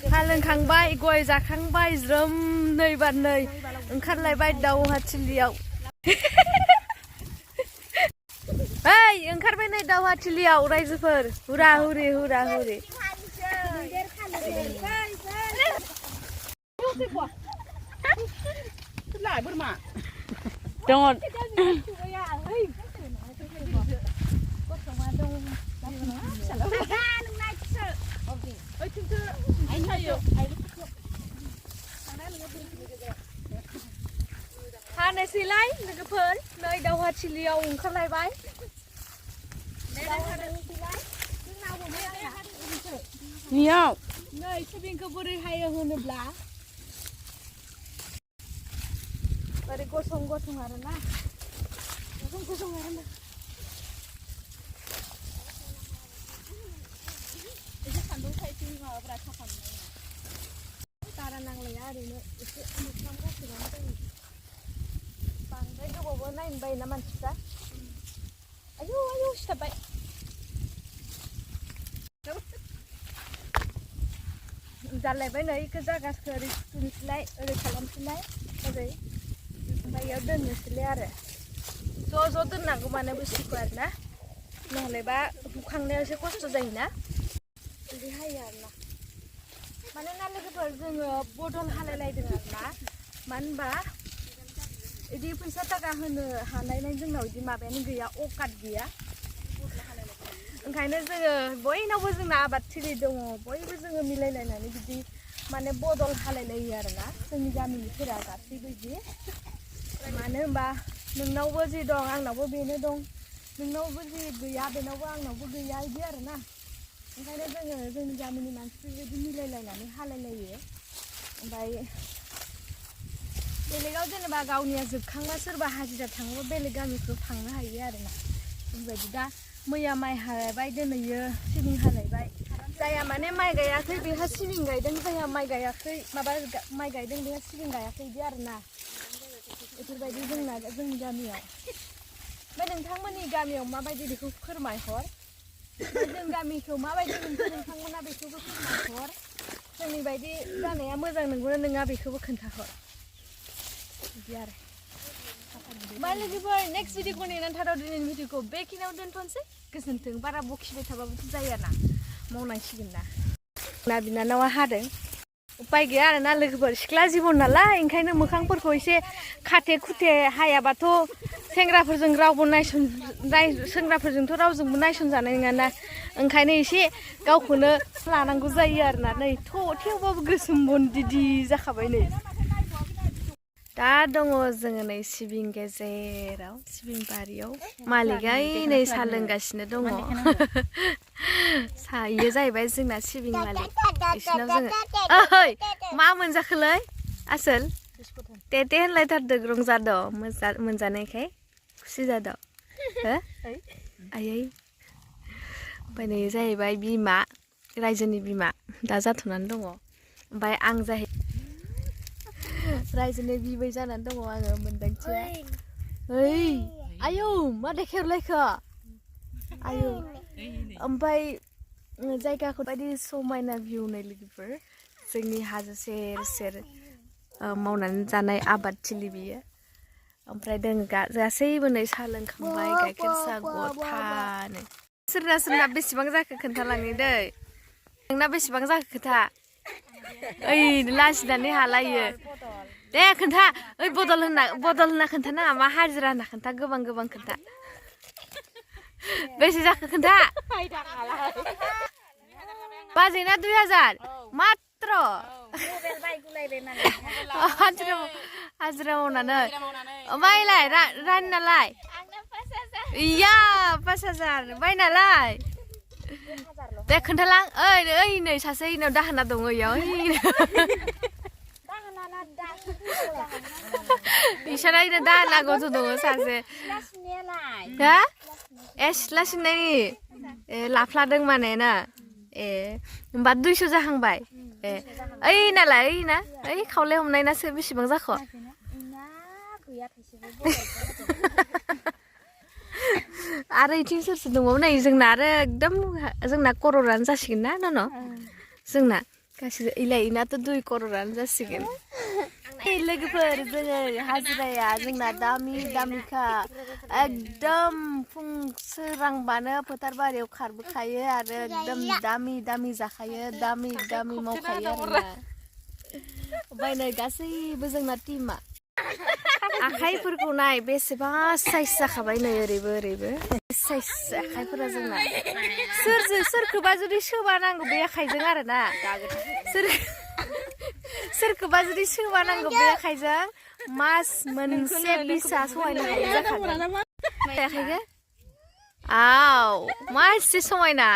सा लोंखांबाय गय जाखांबाय ज्रोम नै बार नै ओंखारलायबाय दाउहाथिलियाव ओइ ओंखारबाय नै दाउहाथिलियाव रायजोफोर हुरा हुरि हुरा हुरि दङ हानोसैलाय लोगोफोर नै दाउहाथिलियाव ओंखारलायबाय नियाव नै सिबिंखौ बोरै हायो होनोब्ला ओरै गसं गसं आरोना गसं आरोना एसे सान्दुं सायथिं माबाफोरा साफा मोननाय बारा नांलाया ओरैनो एसे मोखां गासिबानो जायो बांद्राय गोबावबो नायनो बायोना मानसिफ्रा आयौ आयौ सिथाबबाय जालायबाय नै इखौ जागाखौ ओरै सुनसैलाय ओरै खालामसैलाय ओरै ओमफ्राय इयाव दोननोसैलाय आरो ज' दोननांगौ माने बुस्थुखौ आरोना नहलेबा हुखांनायाव एसे खस्थ' जायोना बिदि हायो आरोना मानोना लोगोफोर जोङो बदल हालायलायदों आरोना मानो होनबा बिदि फैसा थाखा होनो हालायनाय जोंनाव बिदि माबायानो गैया अकाद गैया ओंखायनो जोङो बयनावबो जोंना आबादथिलि दङ बयबो जोङो मिलायलायनानै बिदि माने बदल हालायलायो आरोना जोंनि गामिनिफोरा गासैबो बिदि मानो होनबा नोंनावबो जि दं आंनावबो बेनो दं नोंनावबो जि गैया बेनावबो आंनावबो गैया बिदि आरोना ओंखायनो जोङो जोंनि गामिनि मानसिफोर बिदि मिलायलायनानै हालायलायो ओमफ्राय बेलेगाव जेनेबा गावनिया जोबखांबा सोरबा हाजिरा थाङोबा बेलेग गामिफ्राव थांनो हायो आरोना बेबायदि दा मैया माइ हालायबाय दिनैयो सिबिं हालायबाय जाया माने माइ गायाखै बेहा सिबिं गायदों जाया माइ गायाखै माबा माइ गायदों बेहा सिबिं गायाखै बिदि आरोना बेफोरबायदि जोंनि गामियाव ओमफ्राय नोंथांमोननि गामियाव माबायदि बेखौ फोरमायहर जों गामिखौ माबायदि नोंथांमोना बेखौबो फोरमायहर जोंनि बायदि जानाया मोजां नंगौना नङा बेखौबो खोन्थाहर बिदि आरो ओमफ्राय लोगोफोर नेक्स्ट भिडिअखौ नेनानै थादाव दिनैनि भिडिअखौ बेखिनियाव दोनथ'नोसै गोजोन्थों बारा बखिबाय थाबाबोथ' जाया ना मावनांसिगोन ना बिनानावा हादों उपाय गैया आरोना लोगोफोर सिख्ला जिबन नालाय ओंखायनो मोखांफोरखौ एसे खाथे खुथे हायाबाथ' सेंग्राफोरजों रावबो सेंग्राफोरजोंथ' रावजोंबो नायसनजानाय नङाना ओंखायनो एसे गावखौनो लानांगौ जायो आरोना नै थेवबाबो गोसोम बनदिदि जाखाबाय नै दा दङ जोङो नै सिबिं गेजेराव सिबिं बारियाव मालिकआ नै साहा लोंगासिनो दङ इयो जाहैबाय जोंना सिबिं मालिक बिसिनाव जोङो ओइ मा मोनजाखोलै आसोल टेटे होनलायथारदों रंजादों मोनजानायखाय खुसि जादों हो आयै ओमफ्राय नै जाहैबाय बिमा रायजोनि बिमा दा जाथ'नानै दङ ओमफ्राय आं जाहैबाय रायजोनि बिबै जानानै दङ आङो मोनदांथिया ओइ आयौ मा देखेरलायखो आयौ ओमफ्राय जायगाखौ बायदि समायना भिउ नै लोगोफोर जोंनि हाजो सेर सेर मावनानै जानाय आबादथिलि बियो ओमफ्राय जों गासैबो नै साहा लोंखांबाय गाइखेर साहा गथानो सोरना बेसेबां जाखो खोन्थालांनि दै नोंना बेसेबां जाखो खोथा ओइ लाजिनानै हालायो दे खोन्था ओइ बदल होनना खोन्थानाङा मा हाजिरा होनना खोन्था गोबां खोन्था बेसे जाखो खोन्था बाजेना 2000 मात्र हाजिरा मावनानै ओमफ्रायलाय राननालाय इया 5000 बायनालाय दे खोन्थालां ओइ नै सासे इनाव दाहोना दङ इयाव इसाना इनो दाहोना गथ' दङ सासे हा ए सिथ्ला सिबनायनि ए लाफ्लादों माने ना ए होमबा 200 जाहांबाय ए ओइ नालाय ओइ ना ओइ खावलाय हमनाय ना बेसेबां जाखो आरो इथिं सोर सोर दंबावो नै जोंना आरो एकदम जोंना कर'रानो जासिगोन ना न' जोंना गासिबो इलायनाथ' 2 कररानो जासिगोन लोगोफोर जोङो हाजिराया जोंना दामिखा एकदम फुं सोरांबानो फोथार बारियाव खारबोखायो आरो एकदम दामि जाखायो दामि मावखायो आरोना ओमफ्राय नै गासैबो जोंना टीमा आखाइफोरखौ नाय बेसेबा साइज जाखाबाय नै ओरैबो साइज आखाइफोरा जोंना सोरखौबा जुदि सोबा नांगौ बे आखाइजों आरोना सोरखौबा जुदि सोबा नांगौ बे आखाइजों मास मोनसे बिसा सहायनो हायो जाखागोन आखाइखौ आव मा एसे समायना